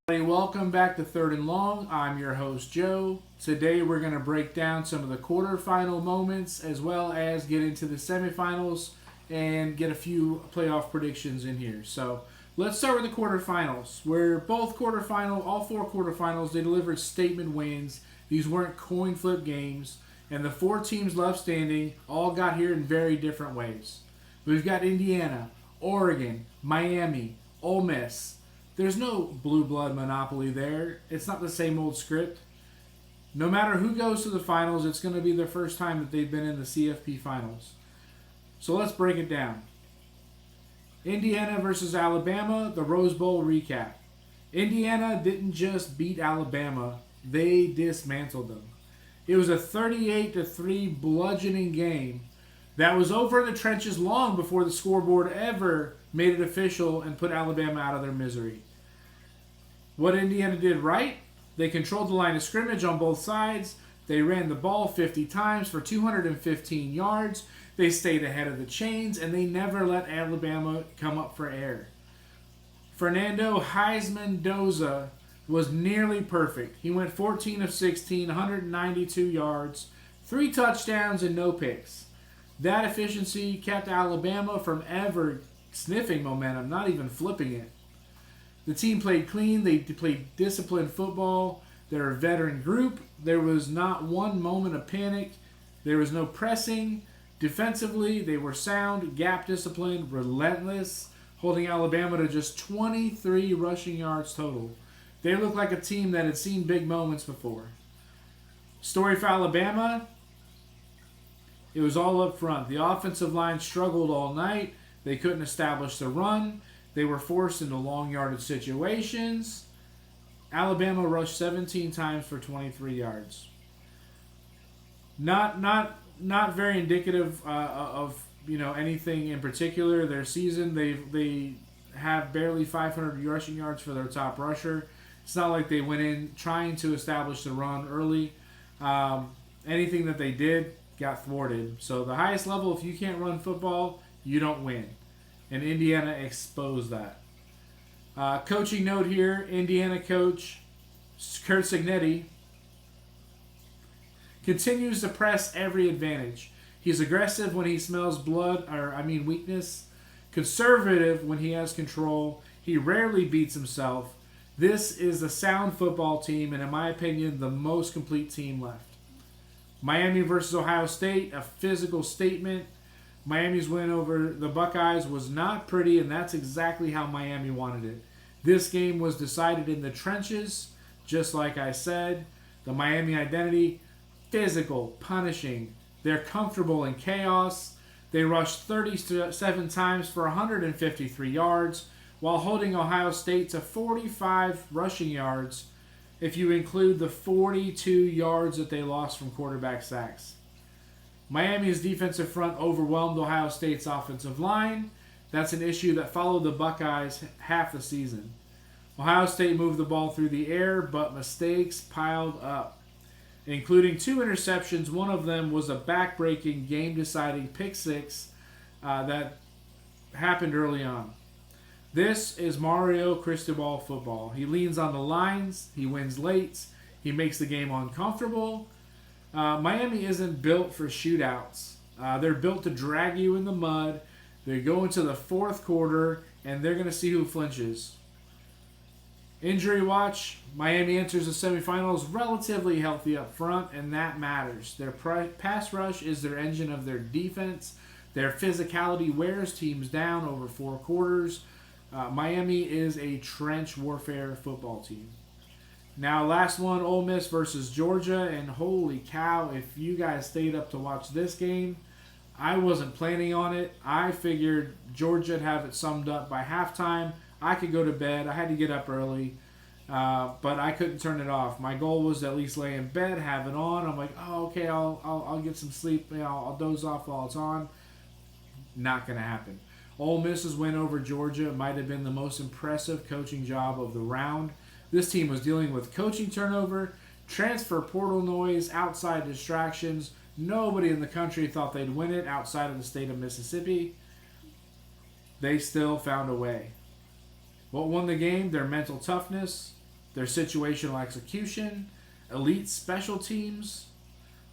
Welcome back to Third and Long. I'm your host, Joe. Today we're going to break down some of the quarterfinal moments as well as get into the semifinals and get a few playoff predictions in here. So let's start with the quarterfinals, where all four quarterfinals, they delivered statement wins. These weren't coin flip games, and the four teams left standing all got here in very different ways. We've got Indiana, Oregon, Miami, Ole Miss. There's no blue blood monopoly there. It's not the same old script. No matter who goes to the finals, it's going to be their first time that they've been in the CFP finals. So let's break it down. Indiana versus Alabama, the Rose Bowl recap. Indiana didn't just beat Alabama, they dismantled them. It was a 38-3 bludgeoning game that was over in the trenches long before the scoreboard ever made it official and put Alabama out of their misery. What Indiana did right, they controlled the line of scrimmage on both sides. They ran the ball 50 times for 215 yards. They stayed ahead of the chains, and they never let Alabama come up for air. Fernando Heisman Doza was nearly perfect. He went 14 of 16, 192 yards, 3 touchdowns, and no picks. That efficiency kept Alabama from ever sniffing momentum, not even flipping it. The team played clean. They played disciplined football. They're a veteran group. There was not one moment of panic. There was no pressing. Defensively, they were sound, gap disciplined, relentless, holding Alabama to just 23 rushing yards total. They looked like a team that had seen big moments before. Story for Alabama, it was all up front. The offensive line struggled all night. They couldn't establish the run. They were forced into long yardage situations. Alabama rushed 17 times for 23 yards. Not very indicative of anything in particular. Their season, they have barely 500 rushing yards for their top rusher. It's not like they went in trying to establish the run early. Anything that they did got thwarted. So the highest level, if you can't run football, you don't win. And Indiana exposed that. Coaching note here, Indiana coach Kurt Cignetti continues to press every advantage. He's aggressive when he smells weakness. Conservative when he has control. He rarely beats himself. This is a sound football team, and in my opinion, the most complete team left. Miami versus Ohio State, a physical statement. Miami's win over the Buckeyes was not pretty, and that's exactly how Miami wanted it. This game was decided in the trenches, just like I said. The Miami identity, physical, punishing. They're comfortable in chaos. They rushed 37 times for 153 yards, while holding Ohio State to 45 rushing yards, if you include the 42 yards that they lost from quarterback sacks. Miami's defensive front overwhelmed Ohio State's offensive line. That's an issue that followed the Buckeyes half the season. Ohio State moved the ball through the air, but mistakes piled up, including 2 interceptions. One of them was a back-breaking, game-deciding pick six that happened early on. This is Mario Cristobal football. He leans on the lines. He wins late. He makes the game uncomfortable. Miami isn't built for shootouts. They're built to drag you in the mud. They go into the fourth quarter, and they're going to see who flinches. Injury watch. Miami enters the semifinals relatively healthy up front, and that matters. Their pass rush is their engine of their defense. Their physicality wears teams down over 4 quarters. Miami is a trench warfare football team. Now, last one, Ole Miss versus Georgia, and holy cow, if you guys stayed up to watch this game, I wasn't planning on it. I figured Georgia'd have it summed up by halftime. I could go to bed. I had to get up early, but I couldn't turn it off. My goal was to at least lay in bed, have it on. I'm like, oh, okay, I'll get some sleep. I'll doze off while it's on. Not going to happen. Ole Miss's win over Georgia might have been the most impressive coaching job of the round. This team was dealing with coaching turnover, transfer portal noise, outside distractions. Nobody in the country thought they'd win it outside of the state of Mississippi. They still found a way. What won the game? Their mental toughness, their situational execution, elite special teams.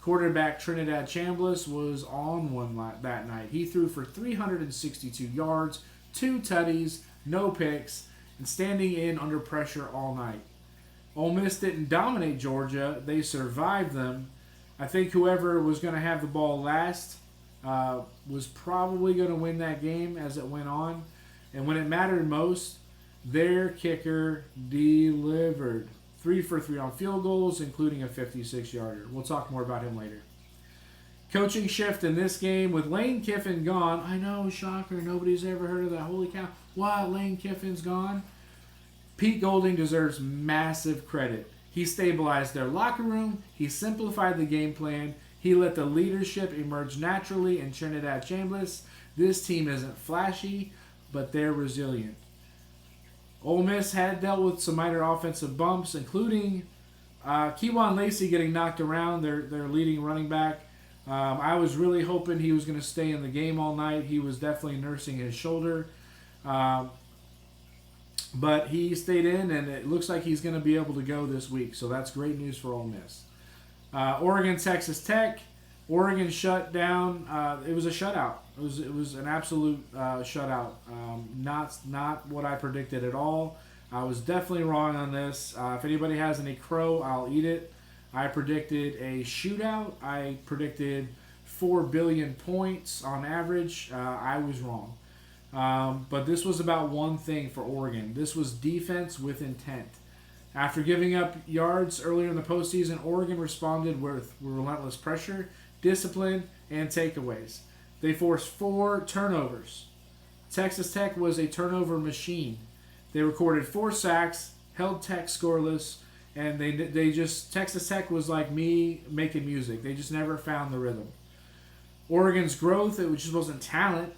Quarterback Trinidad Chambliss was on one that night. He threw for 362 yards, 2 tutties, no picks, and standing in under pressure all night. Ole Miss didn't dominate Georgia. They survived them. I think whoever was going to have the ball last was probably going to win that game as it went on. And when it mattered most, their kicker delivered. 3 for 3 on field goals, including a 56-yarder. We'll talk more about him later. Coaching shift in this game with Lane Kiffin gone. I know, shocker, nobody's ever heard of that. Holy cow. What? Lane Kiffin's gone? Pete Golding deserves massive credit. He stabilized their locker room. He simplified the game plan. He let the leadership emerge naturally in Trinidad Chambliss. This team isn't flashy, but they're resilient. Ole Miss had dealt with some minor offensive bumps, including Kewan Lacey getting knocked around, their leading running back. I was really hoping he was going to stay in the game all night. He was definitely nursing his shoulder. But he stayed in, and it looks like he's going to be able to go this week. So that's great news for Ole Miss. Oregon, Texas Tech. Oregon shut down. It was a shutout. It was an absolute shutout. Not what I predicted at all. I was definitely wrong on this. If anybody has any crow, I'll eat it. I predicted a shootout. I predicted 4 billion points on average. I was wrong. But this was about one thing for Oregon. This was defense with intent. After giving up yards earlier in the postseason, Oregon responded with relentless pressure, discipline, and takeaways. They forced 4 turnovers. Texas Tech was a turnover machine. They recorded 4 sacks, held Tech scoreless, and Texas Tech was like me making music. They just never found the rhythm. Oregon's growth, it just wasn't talent.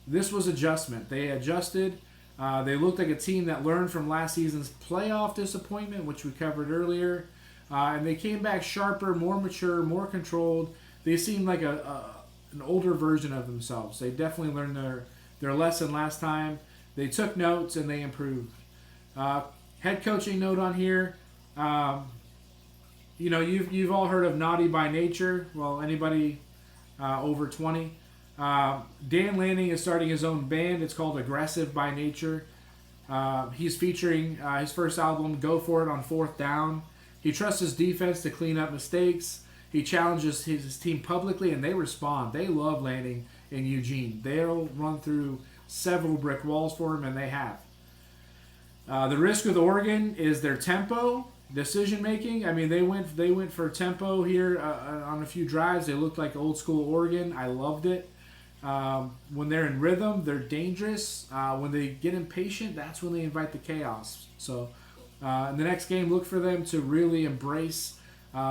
This was adjustment. They adjusted. They looked like a team that learned from last season's playoff disappointment, which we covered earlier. And they came back sharper, more mature, more controlled. They seemed like an older version of themselves. They definitely learned their lesson last time. They took notes and they improved. Head coaching note on here. You've all heard of Naughty by Nature. Well, anybody over 20. Dan Lanning is starting his own band. It's called Aggressive by Nature. He's featuring his first album, Go For It on 4th Down. He trusts his defense to clean up mistakes. He challenges his team publicly, and they respond. They love Lanning in Eugene. They'll run through several brick walls for him, and they have. The risk with Oregon is their tempo, decision making. I mean, they went for tempo here on a few drives. They looked like old school Oregon. I loved it. When they're in rhythm, they're dangerous. When they get impatient, that's when they invite the chaos. So in the next game, look for them to really embrace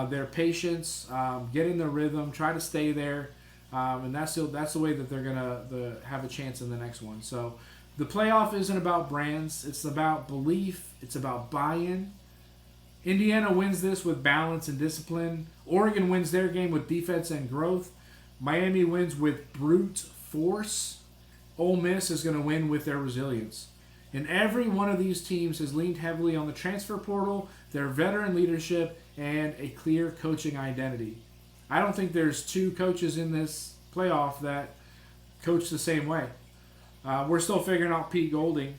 their patience, get in the rhythm, try to stay there, and that's the way that they're gonna have a chance in the next one. So the playoff isn't about brands; it's about belief. It's about buy-in. Indiana wins this with balance and discipline. Oregon wins their game with defense and growth. Miami wins with brute force. Ole Miss is going to win with their resilience. And every one of these teams has leaned heavily on the transfer portal, their veteran leadership, and a clear coaching identity. I don't think there's 2 coaches in this playoff that coach the same way. We're still figuring out Pete Golding.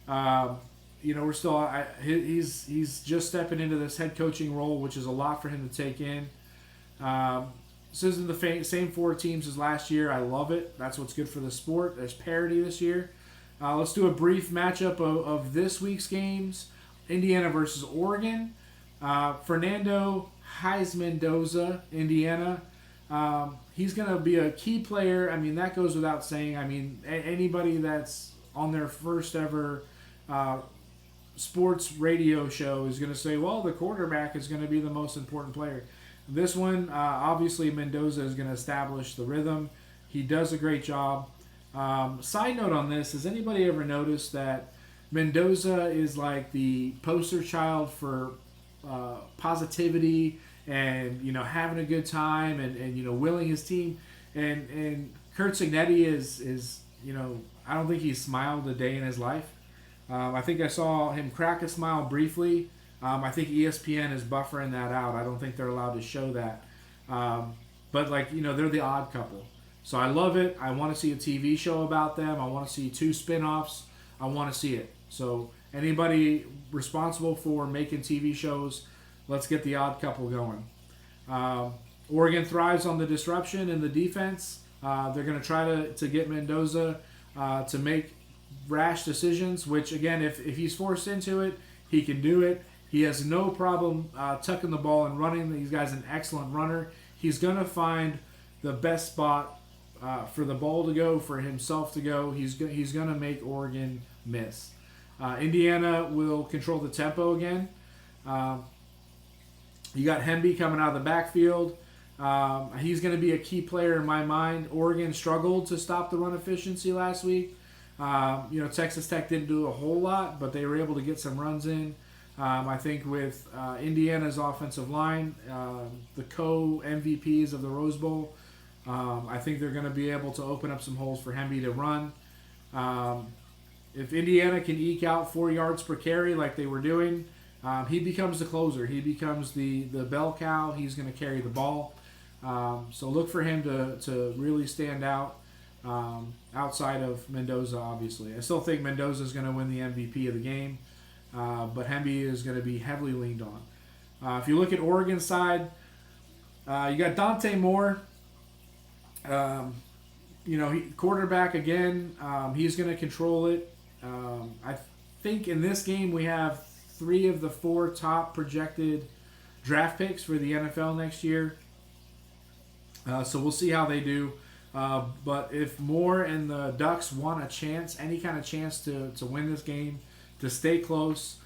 We're still he's just stepping into this head coaching role, which is a lot for him to take in. This isn't the same 4 teams as last year. I love it. That's what's good for the sport. There's parity this year. Let's do a brief matchup of this week's games. Indiana versus Oregon. Fernando Mendoza, Indiana. He's going to be a key player. I mean, that goes without saying. I mean, anybody that's on their first ever sports radio show is going to say, well, the quarterback is going to be the most important player. This one, obviously, Mendoza is going to establish the rhythm. He does a great job. Side note on this, has anybody ever noticed that Mendoza is like the poster child for positivity and, having a good time and willing his team? And Kurt Cignetti is I don't think he's smiled a day in his life. I think I saw him crack a smile briefly I think ESPN is buffering that out. I don't think they're allowed to show that. But like they're the odd couple. So I love it. I want to see a TV show about them. I want to see 2 spin-offs. I want to see it. So anybody responsible for making TV shows, let's get the odd couple going. Oregon thrives on the disruption in the defense. They're going to try to get Mendoza to make rash decisions, which again, if he's forced into it, he can do it. He has no problem tucking the ball and running. This guy's an excellent runner. He's going to find the best spot for the ball to go, for himself to go. He's going to make Oregon miss. Indiana will control the tempo again. You got Hemby coming out of the backfield. He's going to be a key player in my mind. Oregon struggled to stop the run efficiency last week. Texas Tech didn't do a whole lot, but they were able to get some runs in. I think with Indiana's offensive line, the co-MVPs of the Rose Bowl, I think they're going to be able to open up some holes for Hemby to run. If Indiana can eke out 4 yards per carry like they were doing, he becomes the closer. He becomes the bell cow. He's going to carry the ball. So look for him to really stand out outside of Mendoza, obviously. I still think Mendoza is going to win the MVP of the game, but Hemby is going to be heavily leaned on. If you look at Oregon's side, you got Dante Moore. Quarterback again. He's going to control it. I think in this game we have 3 of the 4 top projected draft picks for the NFL next year. So we'll see how they do. But if Moore and the Ducks want a chance, any kind of chance to win this game, to stay close,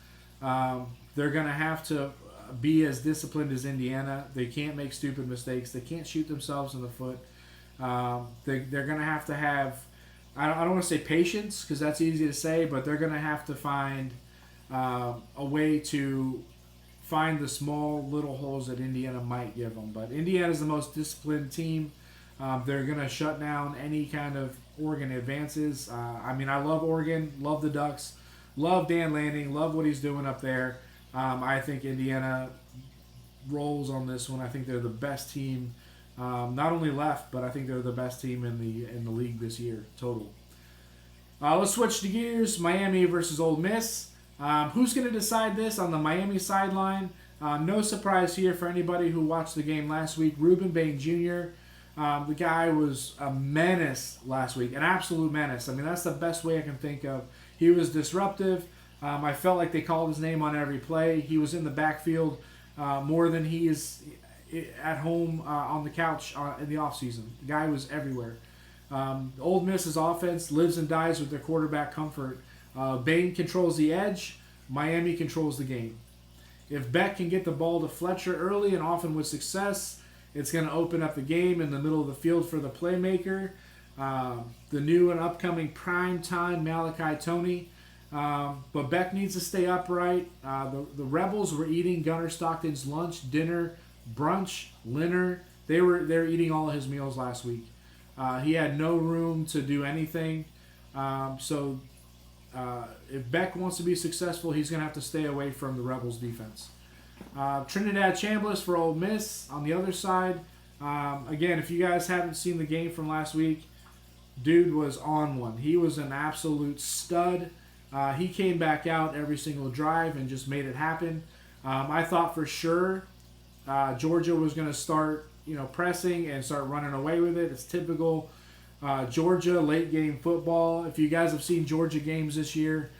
they're going to have to be as disciplined as Indiana. They can't make stupid mistakes. They can't shoot themselves in the foot. They're going to have, I don't want to say patience, because that's easy to say, but they're going to have to find a way to find the small little holes that Indiana might give them. But Indiana's the most disciplined team. They're going to shut down any kind of Oregon advances. I love Oregon, love the Ducks, love Dan Lanning, love what he's doing up there. I think Indiana rolls on this one. I think they're the best team, not only left, but I think they're the best team in the league this year, total. Let's switch to gears. Miami versus Ole Miss. Who's going to decide this on the Miami sideline? No surprise here for anybody who watched the game last week. Reuben Bain Jr., the guy was a menace last week, an absolute menace. That's the best way I can think of. He was disruptive. I felt like they called his name on every play. He was in the backfield more than he is at home on the couch in the offseason. The guy was everywhere. Ole Miss's offense lives and dies with their quarterback comfort. Bain controls the edge. Miami controls the game. If Beck can get the ball to Fletcher early and often with success, it's going to open up the game in the middle of the field for the playmaker. The new and upcoming prime time Malachi Toney. But Beck needs to stay upright. The Rebels were eating Gunnar Stockton's lunch, dinner, brunch, dinner. They're eating all of his meals last week. He had no room to do anything. So if Beck wants to be successful, he's going to have to stay away from the Rebels' defense. Trinidad Chambliss for Ole Miss on the other side. Again, if you guys haven't seen the game from last week, dude was on one. He was an absolute stud. He came back out every single drive and just made it happen. I thought for sure Georgia was going to start, pressing and start running away with it. It's typical Georgia late game football. If you guys have seen Georgia games this year,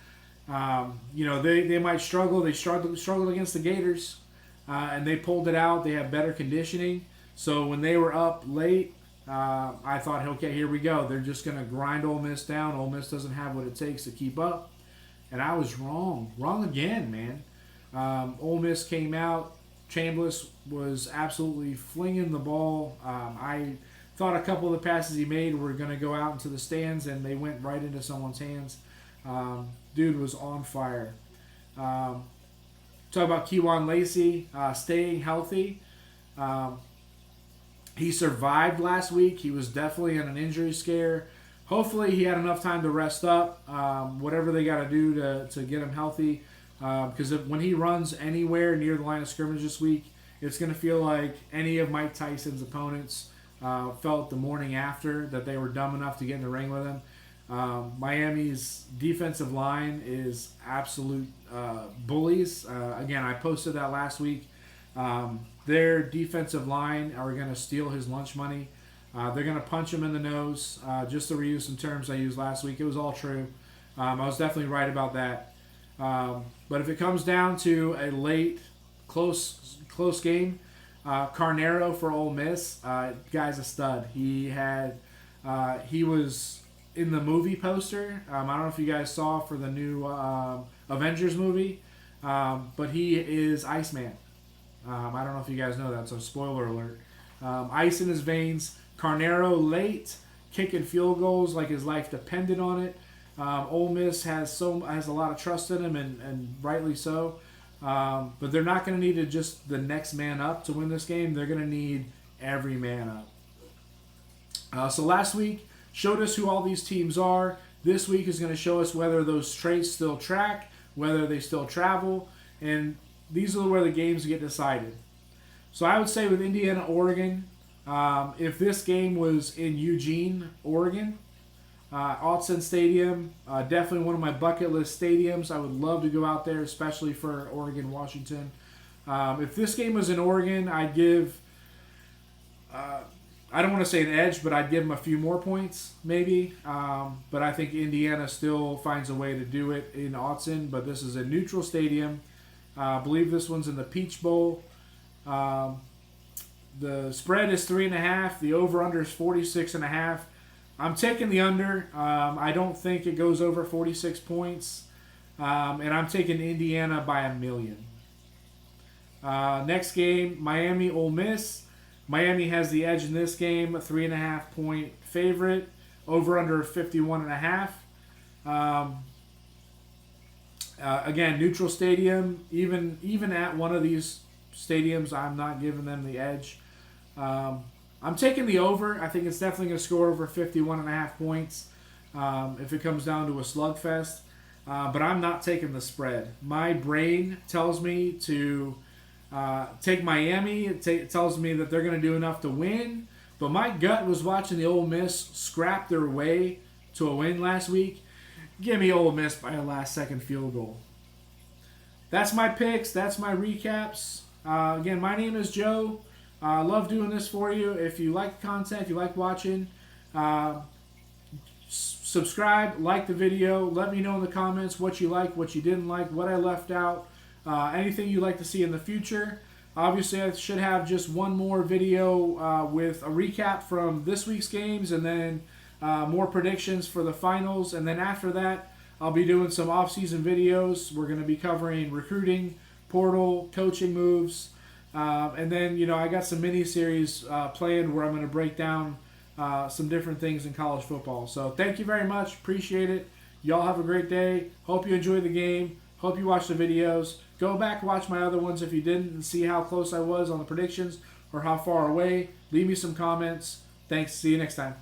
they might struggle. They struggled against the Gators, and they pulled it out. They have better conditioning. So when they were up late, I thought, okay, here we go. They're just going to grind Ole Miss down. Ole Miss doesn't have what it takes to keep up. And I was wrong. Wrong again, man. Ole Miss came out. Chambliss was absolutely flinging the ball. I thought a couple of the passes he made were going to go out into the stands, and they went right into someone's hands. Dude was on fire. Talk about Kewan Lacey staying healthy. He survived last week. He was definitely in an injury scare. Hopefully he had enough time to rest up. Whatever they got to do to get him healthy. because when he runs anywhere near the line of scrimmage this week, it's going to feel like any of Mike Tyson's opponents felt the morning after that they were dumb enough to get in the ring with him. Miami's defensive line is absolute bullies. Again, I posted that last week. Their defensive line are going to steal his lunch money. They're going to punch him in the nose. Just to reuse some terms I used last week, it was all true. I was definitely right about that. But if it comes down to a late, close game, Carnero for Ole Miss, guy's a stud. He was in the movie poster. I don't know if you guys saw for the new Avengers movie, but he is Iceman. I don't know if you guys know that, so spoiler alert. Ice in his veins. Carnero late, kicking field goals like his life depended on it. Ole Miss has a lot of trust in him, and rightly so. But they're not going to need just the next man up to win this game. They're going to need every man up. So last week showed us who all these teams are. This week is going to show us whether those traits still track, whether they still travel, and these are where the games get decided. So I would say with Indiana, Oregon, if this game was in Eugene, Oregon, Autzen Stadium, definitely one of my bucket list stadiums. I would love to go out there, especially for Oregon, Washington. If this game was in Oregon, I'd give, I don't want to say an edge, but I'd give them a few more points, maybe. But I think Indiana still finds a way to do it in Autzen. But this is a neutral stadium. I believe this one's in the Peach Bowl. The spread is 3.5. The over/under is 46.5. I'm taking the under. I don't think it goes over 46 points. And I'm taking Indiana by 1 million. Next game, Miami, Ole Miss. Miami has the edge in this game, a 3.5 point favorite. Over/under 51.5. Again, neutral stadium. Even at one of these stadiums, I'm not giving them the edge. I'm taking the over. I think it's definitely going to score over 51.5 points if it comes down to a slugfest. But I'm not taking the spread. My brain tells me to take Miami. It tells me that they're going to do enough to win. But my gut was watching the Ole Miss scrap their way to a win last week. Give me Ole Miss by a last-second field goal. That's my picks. That's my recaps. Again, my name is Joe. I love doing this for you. If you like the content, if you like watching, subscribe, like the video. Let me know in the comments what you like, what you didn't like, what I left out, anything you'd like to see in the future. Obviously, I should have just one more video with a recap from this week's games and then more predictions for the finals. And then after that, I'll be doing some off-season videos. We're going to be covering recruiting, portal, coaching moves. And then, I got some mini-series planned where I'm going to break down some different things in college football. So thank you very much. Appreciate it. Y'all have a great day. Hope you enjoy the game. Hope you watch the videos. Go back, watch my other ones if you didn't, and see how close I was on the predictions or how far away. Leave me some comments. Thanks. See you next time.